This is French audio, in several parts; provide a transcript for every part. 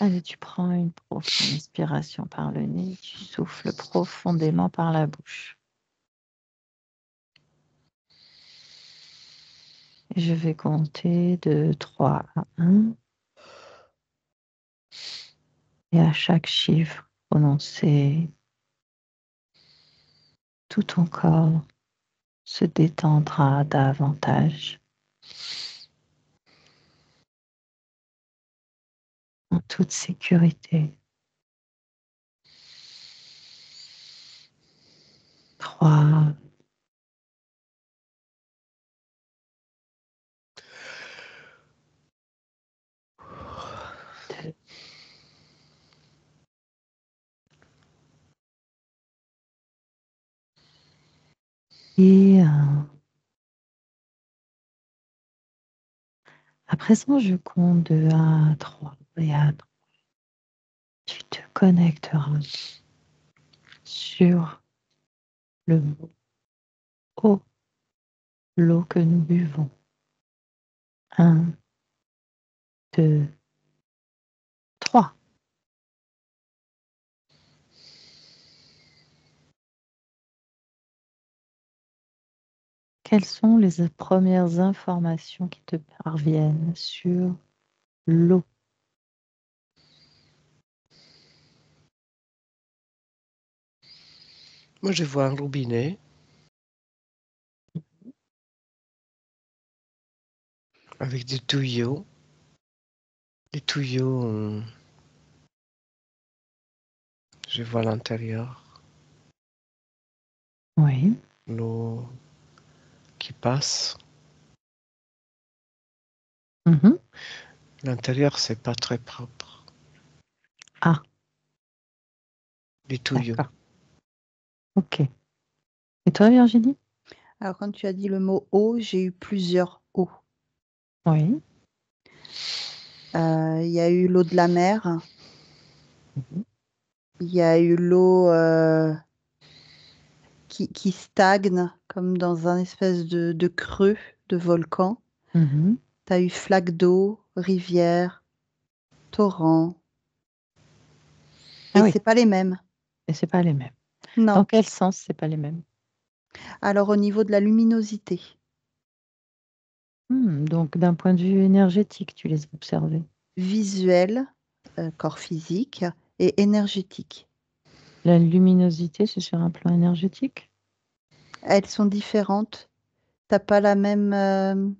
Allez, tu prends une profonde inspiration par le nez, tu souffles profondément par la bouche. Et je vais compter de 3 à 1. Et à chaque chiffre prononcé, tout ton corps se détendra davantage en toute sécurité. 3, 2, et 1. À présent, je compte de 1 à 3. Et à 3, tu te connecteras sur le mot eau, l'eau que nous buvons. 1, 2, 3. Quelles sont les premières informations qui te parviennent sur l'eau? Moi, je vois un robinet avec des tuyaux. Les tuyaux, je vois l'intérieur, Oui. l'eau qui passe. Mhm. L'intérieur, c'est pas très propre. Ah, Les tuyaux. d'accord. Ok. Et toi, Virginie? Alors, quand tu as dit le mot eau, j'ai eu plusieurs eaux. Oui. Il y a eu l'eau de la mer, Mhm. il y a eu l'eau qui stagne comme dans un espèce de creux de volcan. Mhm. Tu as eu flaque d'eau, rivière, torrent. Ah Et oui, c'est pas les mêmes. et c'est pas les mêmes. Dans Non. quel sens c'est pas les mêmes? Alors, au niveau de la luminosité, Donc d'un point de vue énergétique, tu les as observés. visuel, corps physique, et énergétique. La luminosité, c'est sur un plan énergétique? Elles sont différentes. T'as pas la même.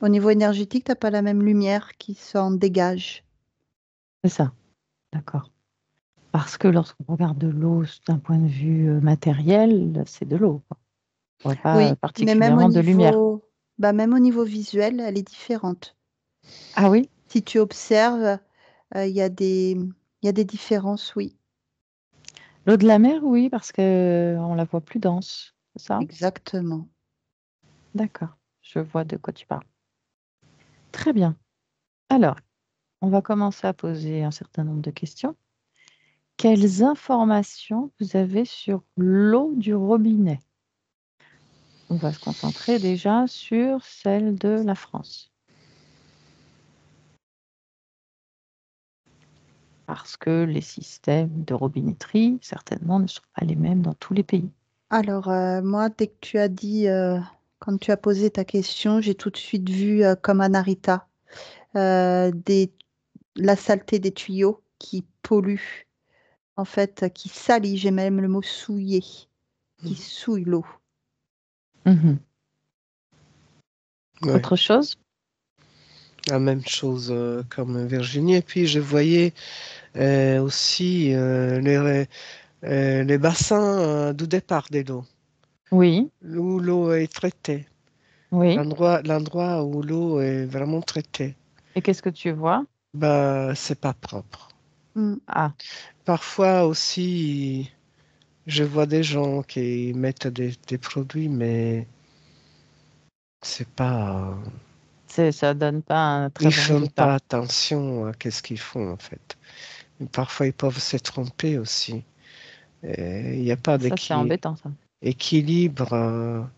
Au niveau énergétique, t'as pas la même lumière qui s'en dégage. C'est ça, d'accord. Parce que lorsqu'on regarde de l'eau d'un point de vue matériel, c'est de l'eau, quoi. On voit pas Oui, mais particulièrement de lumière. même au niveau visuel, elle est différente. Ah oui? Si tu observes, il y a il y a des différences, oui. L'eau de la mer, oui, parce que on la voit plus dense, c'est ça? Exactement. D'accord, je vois de quoi tu parles. Très bien. Alors, on va commencer à poser un certain nombre de questions. Quelles informations vous avez sur l'eau du robinet? On va se concentrer déjà sur celle de la France. Parce que les systèmes de robinetterie, certainement, ne sont pas les mêmes dans tous les pays. Alors, moi, dès que tu as dit, quand tu as posé ta question, j'ai tout de suite vu comme à Narita, des, la saleté des tuyaux qui polluent, en fait, qui salit, j'ai même le mot souiller, qui souille l'eau. Mhm. Ouais. Autre chose? La même chose comme Virginie. Et puis, je voyais aussi les bassins du départ des eaux, Oui, où l'eau est traitée. oui. L'endroit où l'eau est vraiment traitée. Et qu'est-ce que tu vois? Bah, c'est pas propre. Mm. Ah, Parfois aussi, je vois des gens qui mettent des produits, mais c'est pas. ça donne pas un très Ils bon font pas résultat. attention à qu'est-ce qu'ils font en fait. Et parfois, ils peuvent se tromper aussi. Il n'y a pas Ça, c'est embêtant, ça. d'équilibre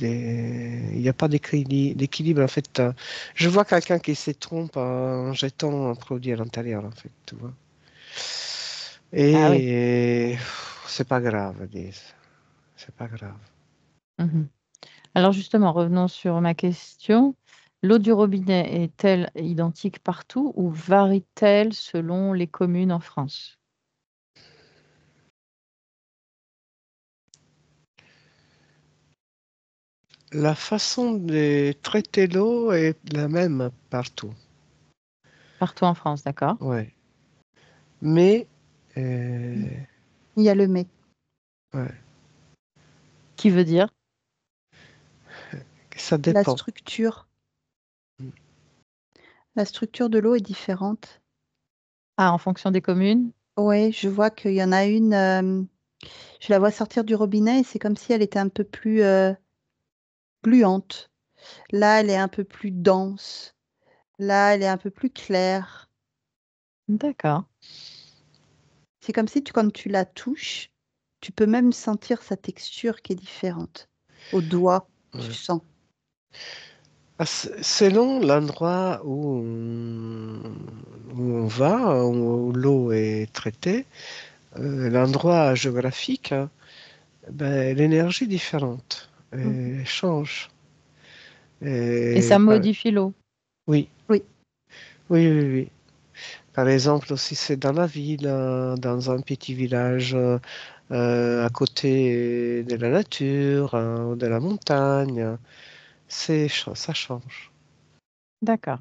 il n'y a pas d'équilibre en fait. Je vois quelqu'un qui se trompe en jetant un produit à l'intérieur en fait, tu vois. Ah oui. Et c'est pas grave, disent. C'est pas grave. Mhm. Alors justement, revenons sur ma question. L'eau du robinet est-elle identique partout ou varie-t-elle selon les communes en France? La façon de traiter l'eau est la même partout. Partout en France, d'accord. Ouais. Mais euh, Il y a le mais. ouais, Qui veut dire? ça La dépend. structure. La structure de l'eau est différente. Ah, en fonction des communes? Oui, je vois qu'il y en a une. Je la vois sortir du robinet et c'est comme si elle était un peu plus gluante. Là, elle est un peu plus dense. Là, elle est un peu plus claire. D'accord. C'est comme si quand tu la touches, tu peux même sentir sa texture qui est différente. Au doigt, tu Ouais. sens. Selon l'endroit où on va, où l'eau est traitée, l'endroit géographique, hein, ben, l'énergie est différente. Mhm. Elle change. Et Et ça modifie l'eau. oui, Oui, oui, oui, oui. Par exemple, si c'est dans la ville, dans un petit village à côté de la nature, ou de la montagne, ça change. D'accord.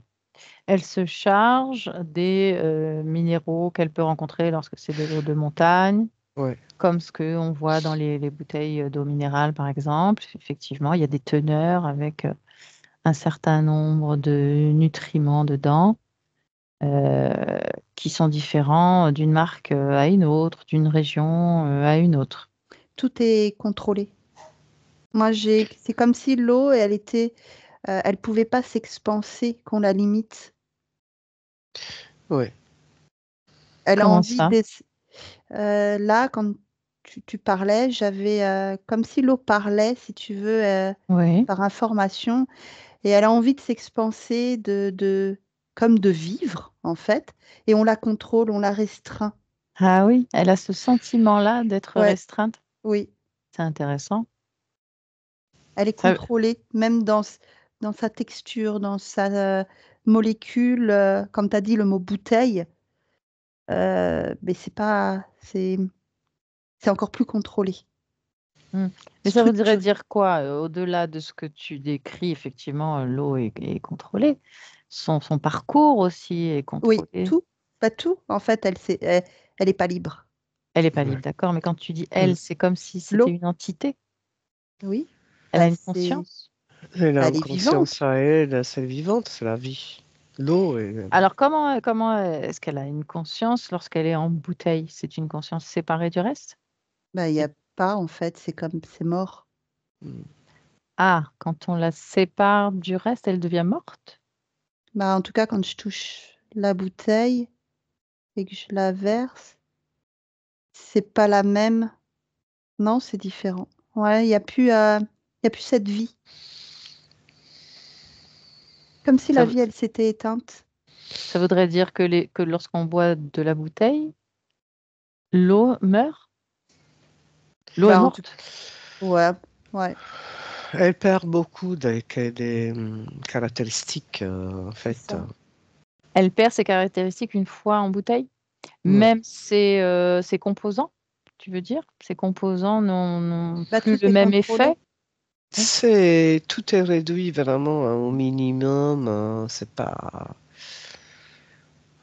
Elle se charge des minéraux qu'elle peut rencontrer lorsque c'est de l'eau de montagne, Ouais, comme ce qu'on voit dans les bouteilles d'eau minérale, par exemple. Effectivement, il y a des teneurs avec un certain nombre de nutriments dedans euh, qui sont différents d'une marque à une autre, d'une région à une autre. tout est contrôlé. Moi, c'est comme si l'eau, elle pouvait pas s'expanser, qu'on la limite. ouais. Elle a Comment envie ça? de. Là, quand tu parlais, j'avais comme si l'eau parlait, si tu veux, Oui. par information, et elle a envie de s'expanser, comme de vivre, en fait, et on la contrôle, on la restreint. Ah oui, elle a ce sentiment-là d'être Ouais, restreinte. oui, C'est intéressant. elle est Ça, contrôlée, même dans sa texture, dans sa molécule. Comme tu as dit le mot bouteille, mais c'est encore plus contrôlé. Hmm. Mais ça voudrait Structure. dire quoi? Au-delà de ce que tu décris, effectivement, l'eau est contrôlée. Son parcours aussi est Oui, contrôlé. tout, pas tout. En fait, elle est pas libre. Elle n'est pas libre, Ouais. d'accord, mais quand tu dis Mm. elle, c'est comme si c'était L'eau, une entité. oui, Elle a bah une conscience. Elle a elle une est conscience vivante. à elle, c'est vivante, c'est la vie. L'eau, Alors, comment est-ce qu'elle a une conscience lorsqu'elle est en bouteille? C'est une conscience séparée du reste? Bah, il y C'est- a pas, en fait, c'est mort. Ah, quand on la sépare du reste, elle devient morte? Bah, en tout cas, quand je touche la bouteille et que je la verse, c'est pas la même. Non, c'est différent. Ouais, il y a plus cette vie. Comme si Ça, la v- vie, elle s'était éteinte. ça voudrait dire que lorsqu'on boit de la bouteille, l'eau meurt? L'eau est Bah, en tout morte. ouais, ouais, elle perd beaucoup des caractéristiques, en c'est fait. ça. Elle perd ses caractéristiques une fois en bouteille, Ouais. même ses composants, tu veux dire? Ses composants n'ont Bah, plus tout le est même effet? contrôlé. Oui. Tout est réduit vraiment au minimum. C'est pas.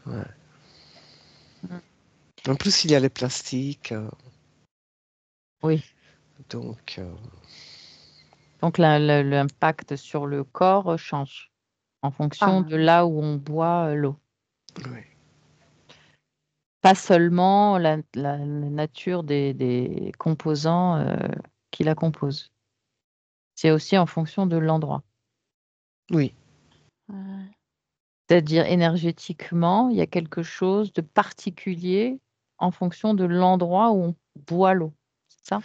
Ouais. Mm. En plus, il y a les plastiques, Oui. donc. Donc l'impact sur le corps change en fonction Ah, de là où on boit l'eau. Ouais. Pas seulement la nature des composants qui la composent. C'est aussi en fonction de l'endroit. Oui, C'est-à-dire énergétiquement, il y a quelque chose de particulier en fonction de l'endroit où on boit l'eau. Ça?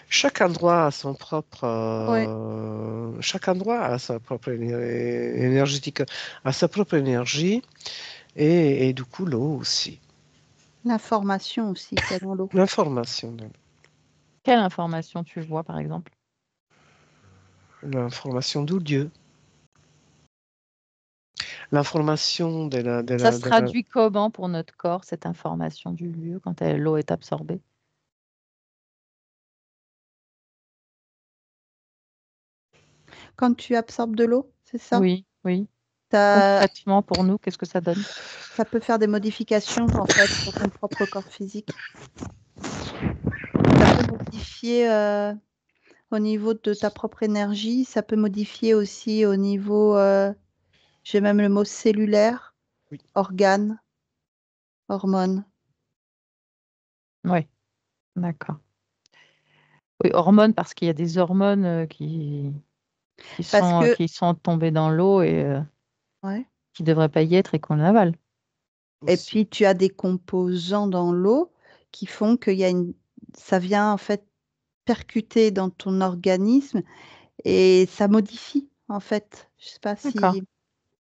Chaque endroit a son propre, Ouais. chaque endroit a sa propre énergétique, a sa propre énergie et du coup l'eau aussi. L'information aussi qu'il y a dans l'eau. L'information, Quelle information tu vois, par exemple? l'information du lieu, l'information Ça se traduit comment pour notre corps, cette information du lieu, quand l'eau est absorbée? Quand tu absorbes de l'eau, c'est ça? Oui, oui. Ça, Concrètement, pour nous, qu'est-ce que ça donne? ça peut faire des modifications en fait sur ton propre corps physique. Ça peut modifier au niveau de ta propre énergie. Ça peut modifier aussi au niveau, j'ai même le mot cellulaire, Oui. organes, hormones. Oui, d'accord. Oui, hormones, parce qu'il y a des hormones Parce que, qui sont tombées dans l'eau et ouais. qui ne devraient pas y être et qu'on avale. Et aussi. puis tu as des composants dans l'eau qui font qu'il y a ça vient en fait percuter dans ton organisme et ça modifie en fait. Je sais pas D'accord. si,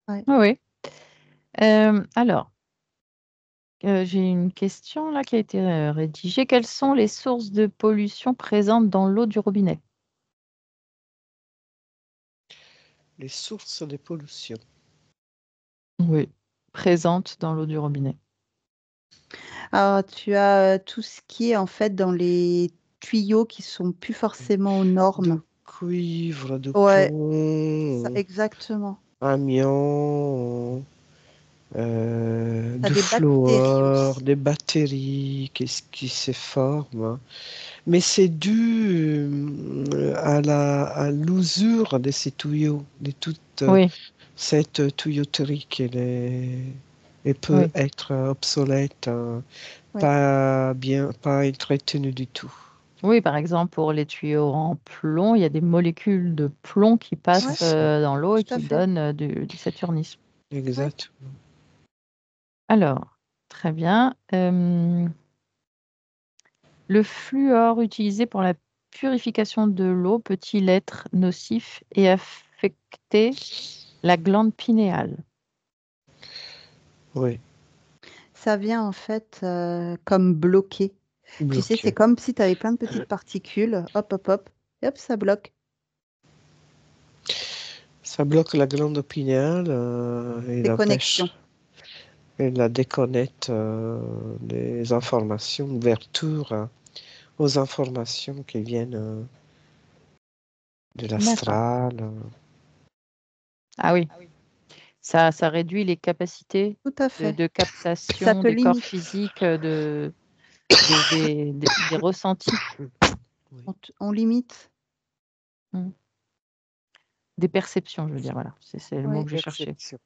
ouais. Oui, oui. Alors, j'ai une question là qui a été rédigée. Quelles sont les sources de pollution présentes dans l'eau du robinet? Les sources de pollution. Oui, présentes dans l'eau du robinet. Alors tu as tout ce qui est en fait dans les tuyaux qui sont plus forcément aux De normes. cuivre, de Ouais, plomb, exactement. amiant, Tu as de des bactéries fluor, aussi. des batteries qui se forment. Mais c'est dû à l'usure de ces tuyaux, de toute Oui, cette tuyauterie elle peut oui. être obsolète, Ouais. pas entretenue du tout. Oui, par exemple, pour les tuyaux en plomb, il y a des molécules de plomb qui C'est Ouais, passent ça, dans l'eau et tout à qui fait. donnent du saturnisme. Ouais. exact. Alors, très bien. Le fluor utilisé pour la purification de l'eau peut-il être nocif et affecter la glande pinéale? Oui, Ça vient en fait comme bloquer. Tu sais, c'est bloqué. comme si tu avais plein de petites particules, hop, hop, hop, et hop, ça bloque. Ça bloque la glande pinéale et Des connexions. l'empêche, et la déconnecte des informations, ouverture aux informations qui viennent de D'accord. l'astral. Ah oui, ça réduit les capacités Tout à fait. de Ça captation te des corps limite. physiques, des ressentis, Oui, On limite. hmm, des perceptions, je veux dire. Voilà, c'est le mot Oui. que je cherchais. perception.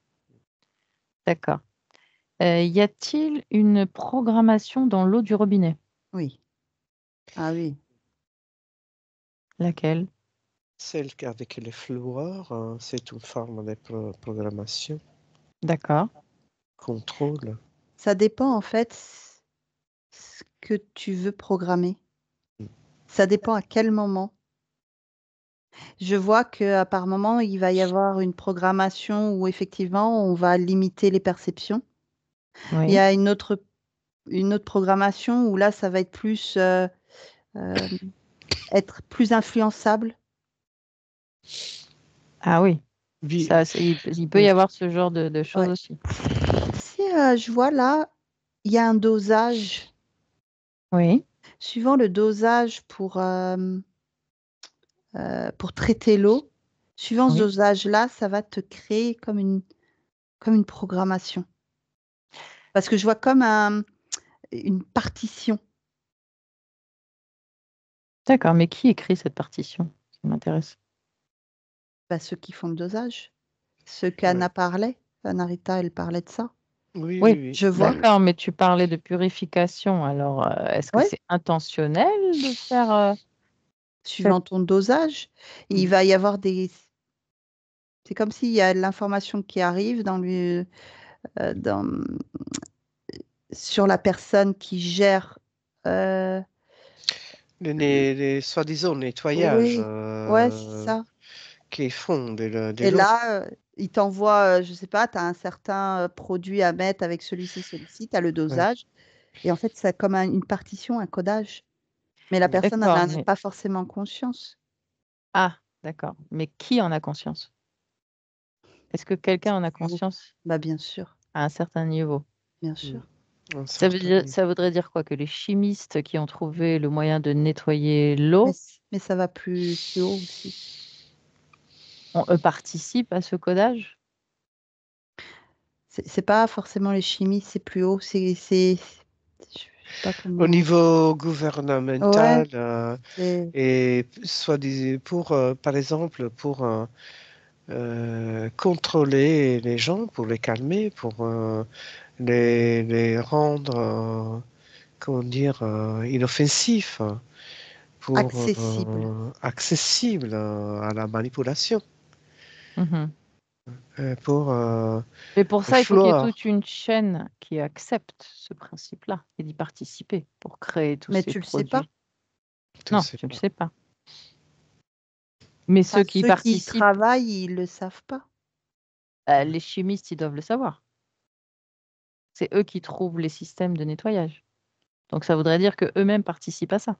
D'accord. Y a-t-il une programmation dans l'eau du robinet? Oui. Ah oui. Laquelle? Celle avec les fluors, c'est une forme de programmation, D'accord. contrôle. Ça dépend en fait ce que tu veux programmer. Ça dépend à quel moment. Je vois que par moment, il va y avoir une programmation où effectivement, on va limiter les perceptions. Il y Oui. a une autre programmation où là, ça va être plus euh, être plus influençable. Ah oui. Vi- Ça, il peut y avoir ce genre de choses Ouais. aussi. Si je vois là, il y a un dosage. Oui, Suivant le dosage pour traiter l'eau, suivant ce oui. dosage-là, ça va te créer comme une programmation. Parce que je vois comme une partition. D'accord, mais qui écrit cette partition? Ça m'intéresse. Bah, ceux qui font le dosage. Ce ouais. qu'Anna parlait. Anna-Rita, elle parlait de ça. Oui, Oui, oui, oui. Je vois. d'accord, mais tu parlais de purification. Alors, est-ce que Ouais. c'est intentionnel de faire cette... Suivant ton dosage, il va y avoir des. C'est comme s'il y a l'information qui arrive dans, sur la personne qui gère. euh, les soi-disant nettoyages Oui, ouais, c'est ça. qu'ils font de Et l'eau. là, il t'envoie, je sais pas, tu as un certain produit à mettre avec celui-ci, tu as le Ouais. dosage. Et en fait, c'est comme une partition, un codage. Mais la Ouais. personne n'en D'accord, a mais pas forcément conscience. ah, d'accord. Mais qui en a conscience? Est-ce que quelqu'un C'est en a plus haut. conscience Bah, bien sûr, à un certain niveau? bien Mm. sûr. Un certain niveau. Ça voudrait dire quoi? Que les chimistes qui ont trouvé le moyen de nettoyer Mais, l'eau, mais ça va plus haut aussi. eux participent à ce codage? C'est pas forcément les chimies, c'est plus haut. Je sais pas Au comment. niveau Ouais, gouvernemental, c'est et soit pour, par exemple, pour contrôler les gens, pour les calmer, pour les rendre, comment dire, inoffensifs, pour accessible. accessibles à la manipulation, Mhm. pour Mais pour ça, il faut qu'il y ait flouer. toute une chaîne qui accepte ce principe-là et d'y participer pour créer tous Mais ces tu le sais pas. produits. Je Non, sais tu ne le pas. sais pas. Mais Enfin, ceux qui ceux qui y participent, travaillent, ils le savent pas. les chimistes, ils doivent le savoir. C'est eux qui trouvent les systèmes de nettoyage. Donc ça voudrait dire que eux-mêmes participent à ça.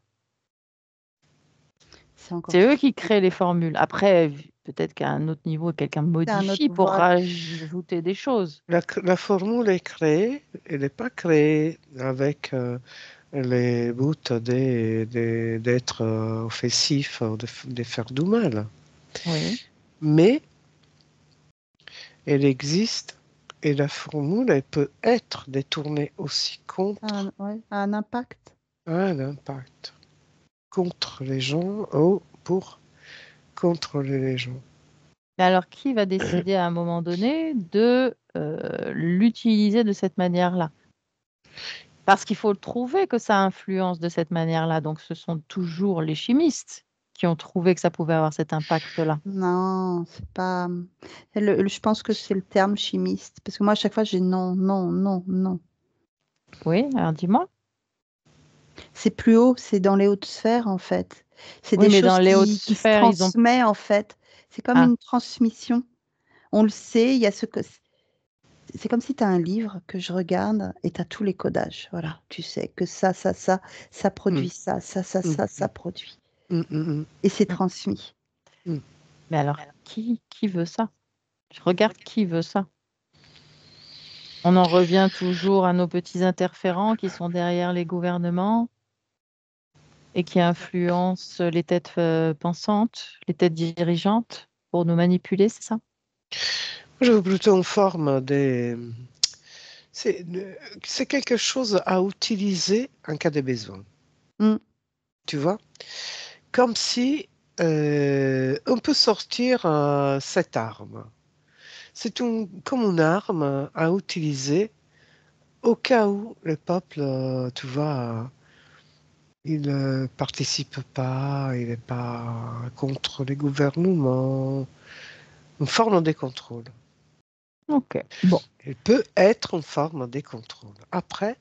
C'est encore C'est eux plus. qui créent les formules. Après, peut-être qu'à un autre niveau, quelqu'un C'est un autre modifie pour voile. rajouter des choses. La formule est créée, elle n'est pas créée avec les buts d'être offensif ou de faire du mal. Oui. Mais elle existe et la formule, elle peut être détournée aussi contre Ouais, un impact. un impact, contre les gens ou pour contrôler les gens. Mais alors, qui va décider à un moment donné de l'utiliser de cette manière-là? Parce qu'il faut le trouver que ça influence de cette manière-là. Donc, ce sont toujours les chimistes qui ont trouvé que ça pouvait avoir cet impact-là. Non, c'est pas. Je pense que c'est le terme chimiste. Parce que moi, à chaque fois, j'ai non, non, non, non. Oui, alors dis-moi. C'est plus haut, c'est dans les hautes sphères, en fait. C'est Oui, des mais choses dans les hautes qui se sphères, ils ont... transmettent, en fait. C'est comme Ah, une transmission. On le sait, il y a ce que. C'est comme si tu as un livre que je regarde et tu as tous les codages. Voilà, tu sais que ça Mm, produit ça, mm, ça produit. mm, mm, Et c'est mm. transmis. mm. Mais alors, qui veut ça? Je regarde qui veut ça. On en revient toujours à nos petits interférents qui sont derrière les gouvernements et qui influencent les têtes pensantes, les têtes dirigeantes pour nous manipuler, c'est ça? Je veux plutôt en forme des. C'est c'est quelque chose à utiliser en cas de besoin. Mm. Tu vois? Comme si on peut sortir cette arme. Comme une arme à utiliser au cas où le peuple, tu vois, il ne participe pas, il n'est pas contre les gouvernements. Une forme de contrôle. Ok. Bon. Il peut être une forme de contrôle. Après,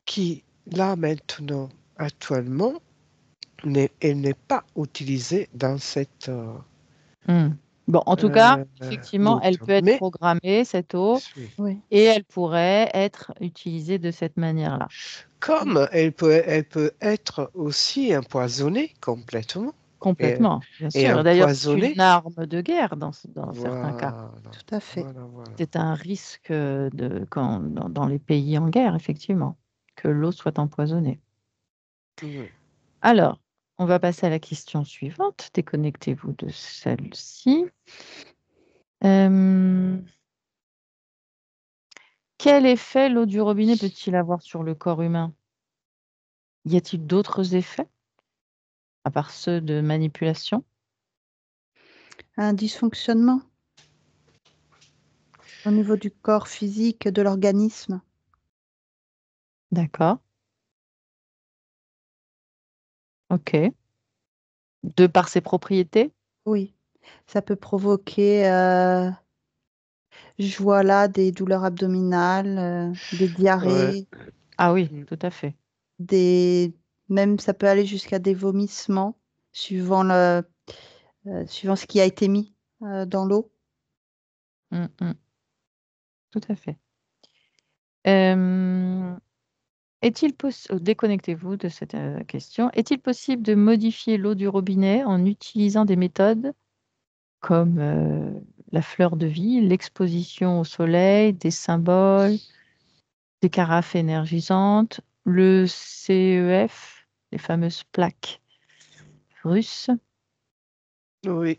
qui, là maintenant, actuellement, elle n'est pas utilisée dans cette Hmm. Bon, en tout cas, euh, effectivement, elle bout. peut être Mais, programmée, cette eau, oui, Oui. et elle pourrait être utilisée de cette manière-là. comme elle peut être aussi empoisonnée complètement et, Complètement, bien et sûr. D'ailleurs, c'est une empoisonnée. arme de guerre dans certains cas. Voilà, Tout à fait. voilà, voilà. C'est un risque dans les pays en guerre, effectivement, que l'eau soit empoisonnée. Oui. Alors, on va passer à la question suivante. Déconnectez-vous de celle-ci. Euh, Quel effet l'eau du robinet peut-il avoir sur le corps humain? Y a-t-il d'autres effets, à part ceux de manipulation? Un dysfonctionnement au niveau du corps physique, de l'organisme. D'accord, ok. De par ses propriétés? Oui. Ça peut provoquer, je vois là des douleurs abdominales, des Ouais. diarrhées, Ah oui, Mm. tout à fait. des Même ça peut aller jusqu'à des vomissements, suivant suivant ce qui a été mis dans l'eau. Tout à fait. Euh, Est-il possible, déconnectez-vous de cette question, est-il possible de modifier l'eau du robinet en utilisant des méthodes comme la fleur de vie, l'exposition au soleil, des symboles, des carafes énergisantes, le CEF, les fameuses plaques russes? Oui.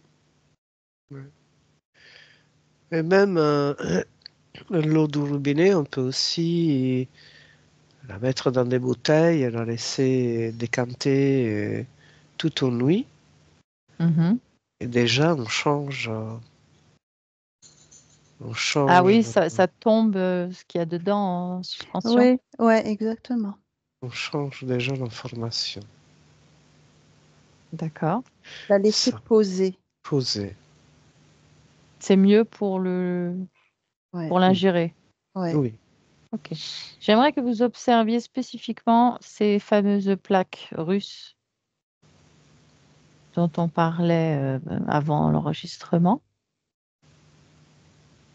Ouais. Et même l'eau du robinet, on peut aussi la mettre dans des bouteilles et la laisser décanter toute une nuit. Mhm. Et déjà, Ah oui, change, ça tombe ce qu'il y a dedans en suspension. Oui, ouais, exactement. on change déjà l'information. D'accord. La laisser Ça, poser. poser. C'est mieux pour Ouais, Oui. l'ingérer. ouais. Oui. Ok. J'aimerais que vous observiez spécifiquement ces fameuses plaques russes dont on parlait avant l'enregistrement,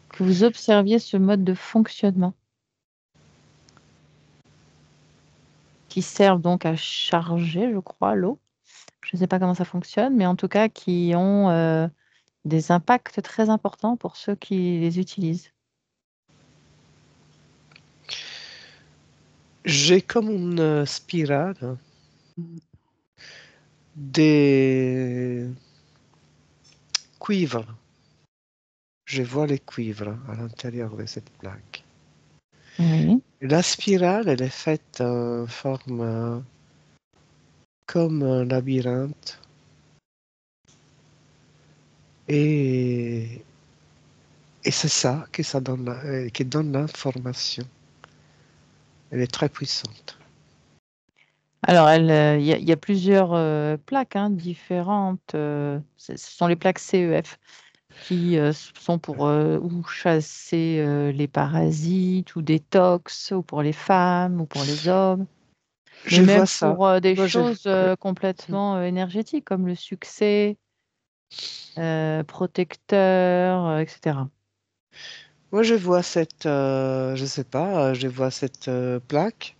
que vous observiez ce mode de fonctionnement qui servent donc à charger, je crois, l'eau. Je ne sais pas comment ça fonctionne, mais en tout cas qui ont des impacts très importants pour ceux qui les utilisent. J'ai comme une spirale Mm. des cuivres. Je vois les cuivres à l'intérieur de cette plaque. Oui. Et la spirale, elle est faite en forme comme un labyrinthe. Et, et c'est ça que ça donne, qui donne l'information. Elle est très puissante. Alors, il y a plusieurs plaques différentes. Ce sont les plaques CEF qui sont pour ou chasser les parasites ou des tox, ou pour les femmes ou pour les hommes, mais Je vois même ça. pour des Moi, choses complètement énergétiques comme le succès, protecteur, etc. moi, je vois cette, je sais pas, je vois cette plaque.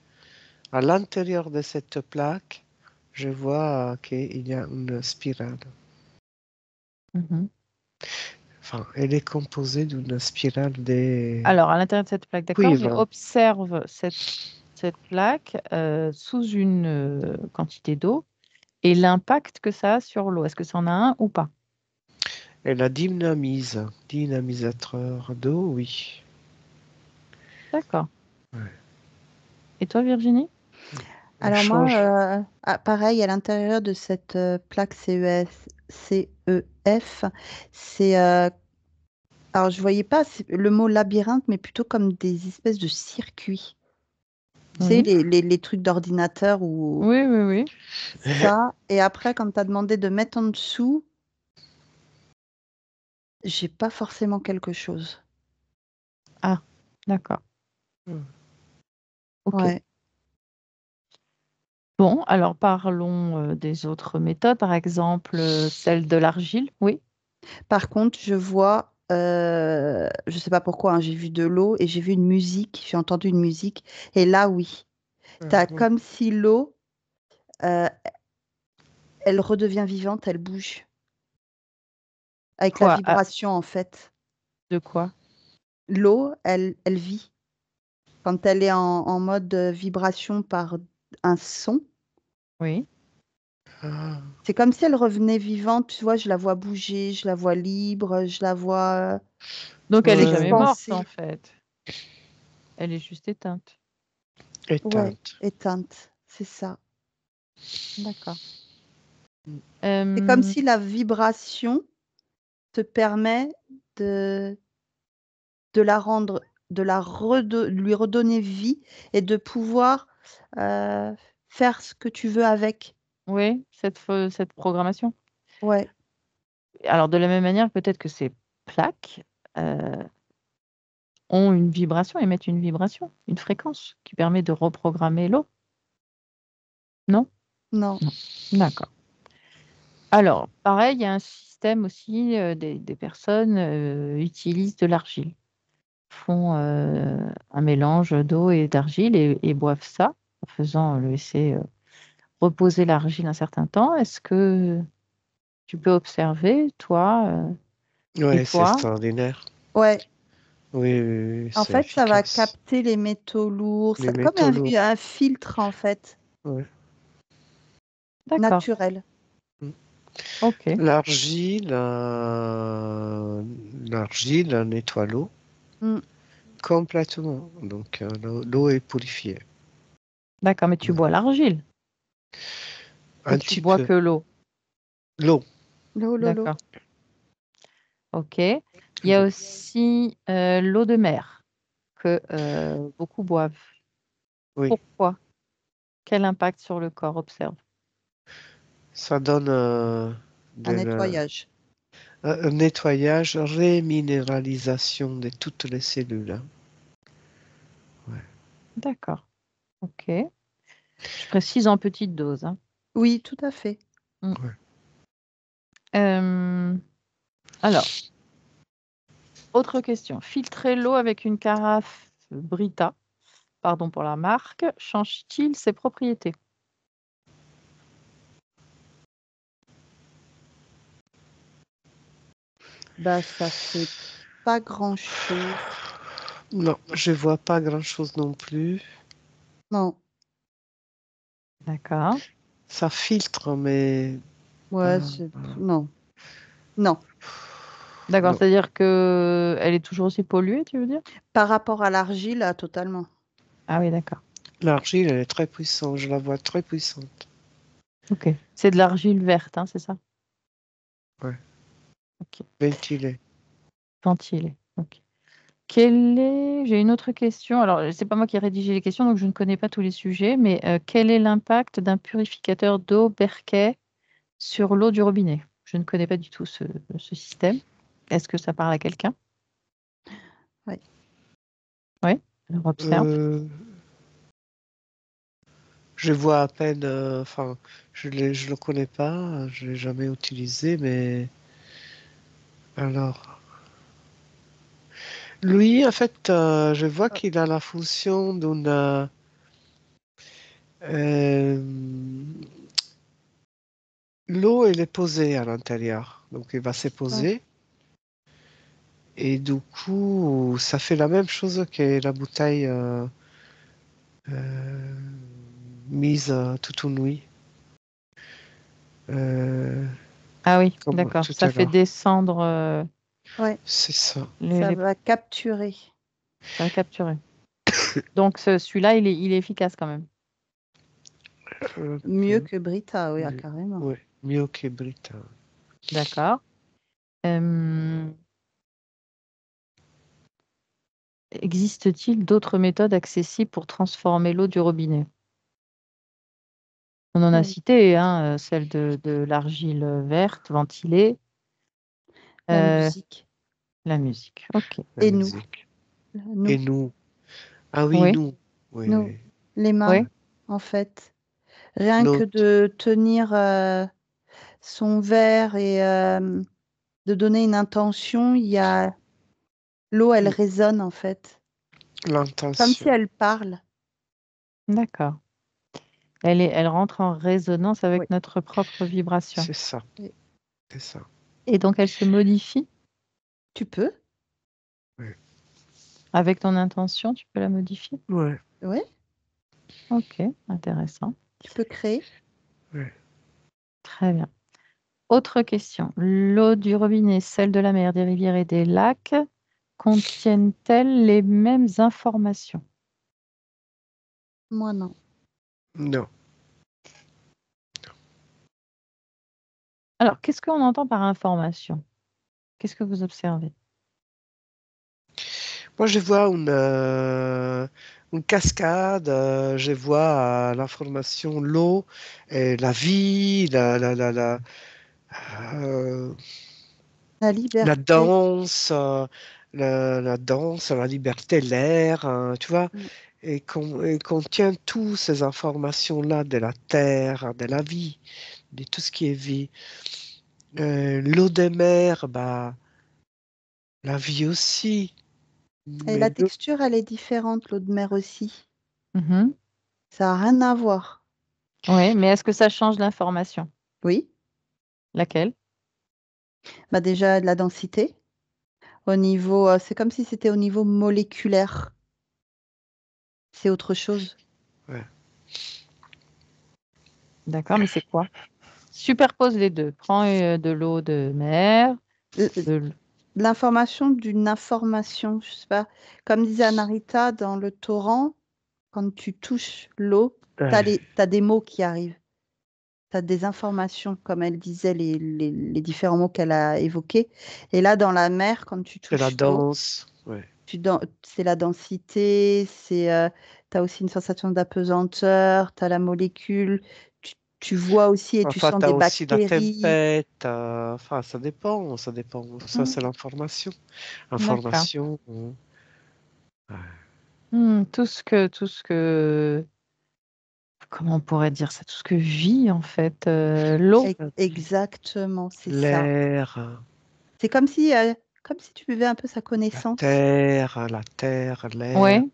À l'intérieur de cette plaque, je vois qu'il y a une spirale. Mhm. Enfin, elle est composée d'une spirale des Alors, à l'intérieur de cette plaque, d'accord, mais cuivres. observe cette plaque sous une quantité d'eau et l'impact que ça a sur l'eau. Est-ce que ça en a un ou pas? Elle a dynamisateur d'eau, oui. D'accord. Ouais. Et toi, Virginie? Elle Alors moi, change. pareil, à l'intérieur de cette plaque CEF, c'est alors je voyais pas le mot labyrinthe, mais plutôt comme des espèces de circuits. Tu sais, Oui. les trucs d'ordinateur ou Oui, oui, oui. ça. Et après, quand tu as demandé de mettre en dessous, j'ai pas forcément quelque chose. Ah, d'accord. OK. Ouais. Bon, alors parlons des autres méthodes, par exemple celle de l'argile. Oui. Par contre, je vois, je sais pas pourquoi, hein, j'ai vu de l'eau et j'ai vu une musique, j'ai entendu une musique. Et là, oui, tu as Mhm. comme si l'eau, euh, elle redevient vivante, elle bouge avec la Quoi? Ah, vibration en fait. de quoi? L'eau, elle vit. Quand elle est en mode vibration par un son, Oui. Ah, c'est comme si elle revenait vivante. Tu vois, je la vois bouger, je la vois libre, je la vois Donc elle est jamais ouais, morte en s'expanser. fait. Elle est juste éteinte. Ouais, éteinte. éteinte, c'est ça. D'accord. C'est comme Euh, si la vibration te permet de, de la rendre, lui redonner vie et de pouvoir euh, faire ce que tu veux avec. oui, cette programmation. Ouais, Alors de la même manière, peut-être que ces plaques euh, ont une vibration, émettent une vibration, une fréquence qui permet de reprogrammer l'eau, non? Non. Non. D'accord. Alors, pareil, il y a un système aussi, des personnes utilisent de l'argile, font un mélange d'eau et d'argile et boivent ça en faisant laisser reposer l'argile un certain temps. Est-ce que tu peux observer, toi et Ouais, c'est toi? extraordinaire. Ouais. Oui, oui, oui, En c'est fait, ça va efficace. capter les métaux lourds, Les comme métaux lourds. un filtre en fait, Ouais. D'accord. naturel. Mm. Ok. L'argile, l'argile nettoie l'eau Mm. complètement. Donc, l'eau est purifiée. D'accord, mais tu Ouais. bois l'argile ou Un tu petit bois peu. que l'eau? L'eau. L'eau. D'accord. Ok. Il y a L'eau. aussi l'eau de mer que beaucoup boivent. Oui. Pourquoi? Quel impact sur le corps observe? Ça donne Un de nettoyage. un nettoyage, réminéralisation de toutes les cellules, hein. Ouais. D'accord. Ok. Je précise en petite dose, hein. Oui, tout à fait. Mm. Ouais. Alors, autre question. Filtrer l'eau avec une carafe Brita, pardon pour la marque, change-t-il ses propriétés? Bah, ça fait pas grand-chose. Non, je vois pas grand-chose non plus. Non. D'accord. Ça filtre, mais Ouais, pas. non. Non. D'accord, Non. c'est-à-dire que elle est toujours aussi polluée, tu veux dire? Par rapport à l'argile, totalement. Ah oui, d'accord. L'argile, elle est très puissante. Je la vois très puissante. Ok. C'est de l'argile verte, hein, c'est ça? Ouais. Ok. Ventilée. Ventilée. Ok. J'ai une autre question. Alors, c'est pas moi qui ai rédigé les questions, donc je ne connais pas tous les sujets, mais quel est l'impact d'un purificateur d'eau Berkey sur l'eau du robinet? Je ne connais pas du tout ce système. Est-ce que ça parle à quelqu'un? Oui. Oui. Alors, observe. Euh, je vois à peine. Enfin, je le connais pas. Je l'ai jamais utilisé, mais alors. Lui, en fait, je vois qu'il a la fonction d'une. Euh, l'eau, elle est posée à l'intérieur. Donc, il va se Ouais. poser. Et du coup, ça fait la même chose que la bouteille euh, mise toute une nuit, euh, Ah oui, comme d'accord. tout Ça à fait l'heure. descendre Ouais. C'est ça. Ça va capturer. ça va capturer. Donc, celui-là, il est efficace quand même. Un Mieux peu. que Brita, oui, Oui, carrément. ouais. Mieux que Brita. D'accord. Euh, existe-t-il d'autres méthodes accessibles pour transformer l'eau du robinet? On en a Ouais. cité, hein, celle de l'argile verte ventilée, La euh, musique. la musique. Ok. La Et nous. musique. Nous. Et nous. Ah oui, Oui, nous. Oui, Nous. oui. Les mains, oui. Ouais. en fait. Rien que L'autre. de tenir son verre et de donner une intention, il y a l'eau, elle Mm. résonne en fait, comme si L'intention. elle parle. D'accord. Elle rentre en résonance Oui. avec notre propre vibration. C'est ça. Et C'est ça. Et donc, elle se modifie tu peux, Ouais. avec ton intention, tu peux la modifier. Ouais. oui, Ok, intéressant. tu peux créer. Ouais. Très bien. Autre question. L'eau du robinet, celle de la mer, des rivières et des lacs contiennent-elles les mêmes informations? Moi non. Non. Alors, qu'est-ce qu'on entend par information? Qu'est-ce que vous observez? Moi, je vois une cascade, je vois l'information, l'eau, et la vie, euh, La la liberté. danse, la danse, la liberté, l'air, tu vois. et contient toutes ces informations-là de la terre, de la vie, de tout ce qui est vie. L'eau des mers, bah, la vie aussi. Et Mais la texture, elle est différente, l'eau de mer aussi. Mhm. Ça n'a rien à voir. Oui, mais est-ce que ça change l'information? Oui, Laquelle? bah déjà de la densité. Au niveau, c'est comme si c'était au niveau moléculaire. C'est autre chose. ouais. D'accord, mais c'est quoi? Superpose les deux. Prends de l'eau de mer, L- de l- L'information d'une information, je sais pas. Comme disait Anarita, dans le torrent, quand tu touches l'eau, Ouais. t'as des mots qui arrivent. Tu as des informations, comme elle disait, les différents mots qu'elle a évoqués. Et là, dans la mer, quand tu De la touches l'eau, danse, ouais. c'est la densité, tu as aussi une sensation d'apesanteur, tu as la molécule, tu vois aussi et tu Enfin, sens tu as des aussi la bactéries. tempête, enfin, ça dépend, ça dépend. Ça, Hmm, c'est l'information. d'accord. Information, ouais. Tout ce que, comment on pourrait dire ça? Tout ce que vit en fait l'eau. Exactement, c'est ça. L'air, C'est comme si tu buvais un peu sa connaissance. la terre, l'air. Oui.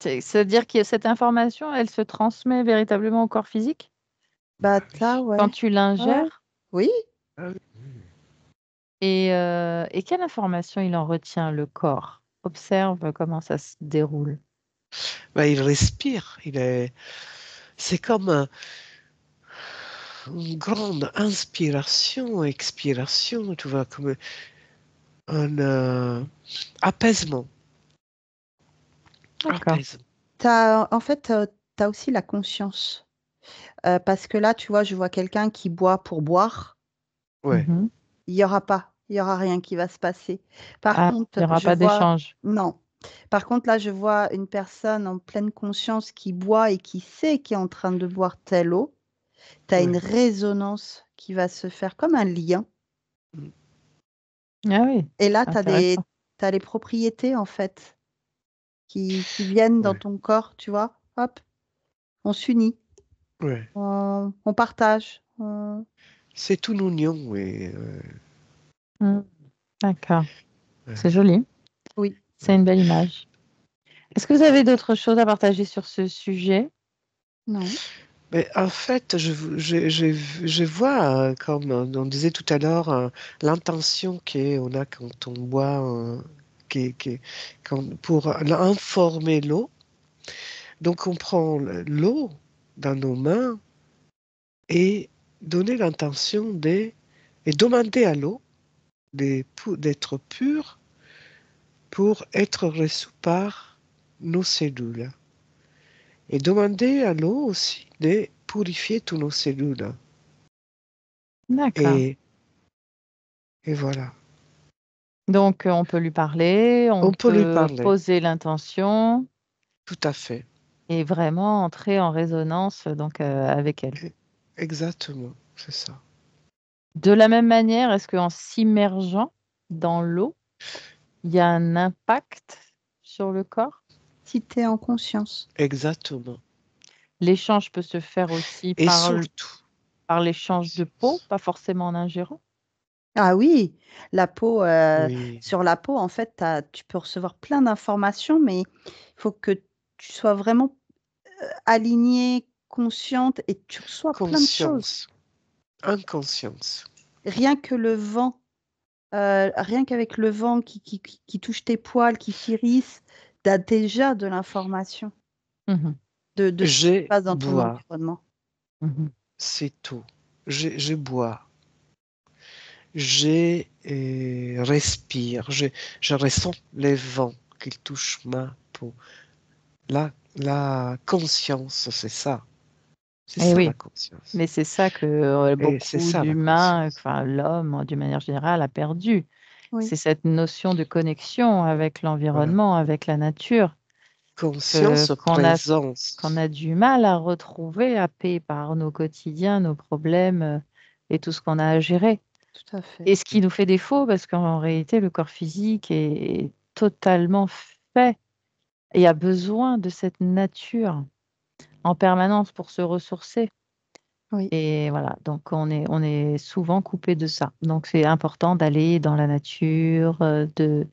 C'est-à-dire que cette information, elle se transmet véritablement au corps physique Bah, Bah ça, oui. quand ouais. tu Ouais. l'ingères. Oui, Ah oui. Et quelle information il en retient, le corps? Observe comment ça se déroule. Bah, il respire. C'est comme une grande inspiration, expiration, tu vois, comme un apaisement. D'accord. Apaisement. en fait, tu as aussi la conscience. Parce que là, tu vois, je vois quelqu'un qui boit pour boire. Ouais. Mhm. Il y aura rien qui va se passer. Par Ah, il contre, n'y aura je pas vois, d'échange. non. Par contre, là, je vois une personne en pleine conscience qui boit et qui sait qu'il est en train de boire telle eau. Tu as une Ouais. résonance qui va se faire comme un lien. Mm. Ah oui, Et là, intéressant. t'as les propriétés, en fait, qui viennent dans Ouais. ton corps, tu vois. Hop, on s'unit, Ouais. on partage. C'est tout mignon, oui. Hmm, d'accord. Ouais. C'est joli. Oui, C'est une belle image. Est-ce que vous avez d'autres choses à partager sur ce sujet? non. Mais en fait, je vois, comme on disait tout à l'heure, l'intention qu'on a quand on boit, pour informer l'eau. Donc, on prend l'eau dans nos mains et donner l'intention et demander à l'eau d'être pure pour être reçue par nos cellules. Et demander à l'eau aussi de purifier toutes nos cellules. D'accord. Et, et voilà. Donc, on peut lui parler, on On peut lui peut parler, poser l'intention tout à fait. et vraiment entrer en résonance donc, avec elle. E- Exactement, c'est ça. De la même manière, est-ce qu'en s'immergeant dans l'eau, il y a un impact sur le corps? Si tu es en conscience. Exactement. L'échange peut se faire aussi Et surtout, par l'échange de peau, pas forcément en ingérant. Ah oui, la peau, oui, sur la peau, en fait, tu peux recevoir plein d'informations, mais il faut que tu sois vraiment alignée, consciente et tu reçois plein de choses. conscience, inconscience. Rien que le vent, rien qu'avec le vent qui touche tes poils, qui t'irrisse, tu as déjà de l'information Mhm, de ce qui se Je passe dans ton bois, environnement. mhm. c'est tout. Je bois. Je respire. Je ressens les vents qui touchent ma peau. La conscience, c'est ça. C'est Eh ça la oui, conscience. mais c'est ça que Et c'est beaucoup ça la d'humains, conscience. enfin l'homme d'une manière générale, a perdu. Oui, C'est cette notion de connexion avec Voilà. l'environnement, avec la nature, Conscience, qu'on a, qu'on présence. a du mal à retrouver, happés par nos quotidiens, nos problèmes et tout ce qu'on a à gérer. tout à fait. Et ce qui nous fait défaut, parce qu'en réalité, le corps physique est totalement fait et a besoin de cette nature en permanence pour se ressourcer. Oui, Et voilà, donc on est souvent coupé de ça. Donc c'est important d'aller dans la nature, de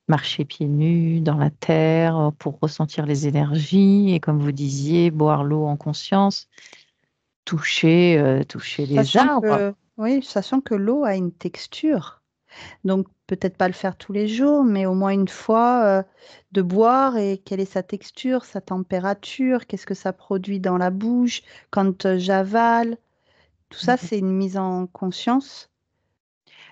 marcher pieds nus dans la terre pour ressentir les énergies et comme vous disiez, boire l'eau en conscience, toucher les arbres. sachant que l'eau a une texture. Donc, peut-être pas le faire tous les jours, mais au moins une fois, de boire et quelle est sa texture, sa température, qu'est-ce que ça produit dans la bouche quand j'avale. Tout ça, c'est une mise en conscience.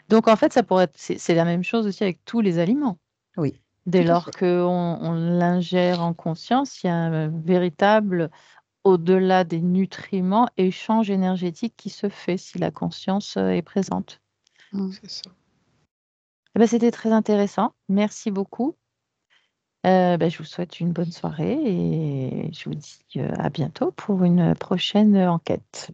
Donc en fait, ça pourrait être, c'est la même chose aussi avec tous les aliments. Oui, Dès tout à lors fait. qu'on l'ingère en conscience, il y a un véritable, au-delà des nutriments, échange énergétique qui se fait si la conscience est présente. Mm. C'est ça. Eh ben, c'était très intéressant. Merci beaucoup. Ben, je vous souhaite une bonne soirée et je vous dis à bientôt pour une prochaine enquête.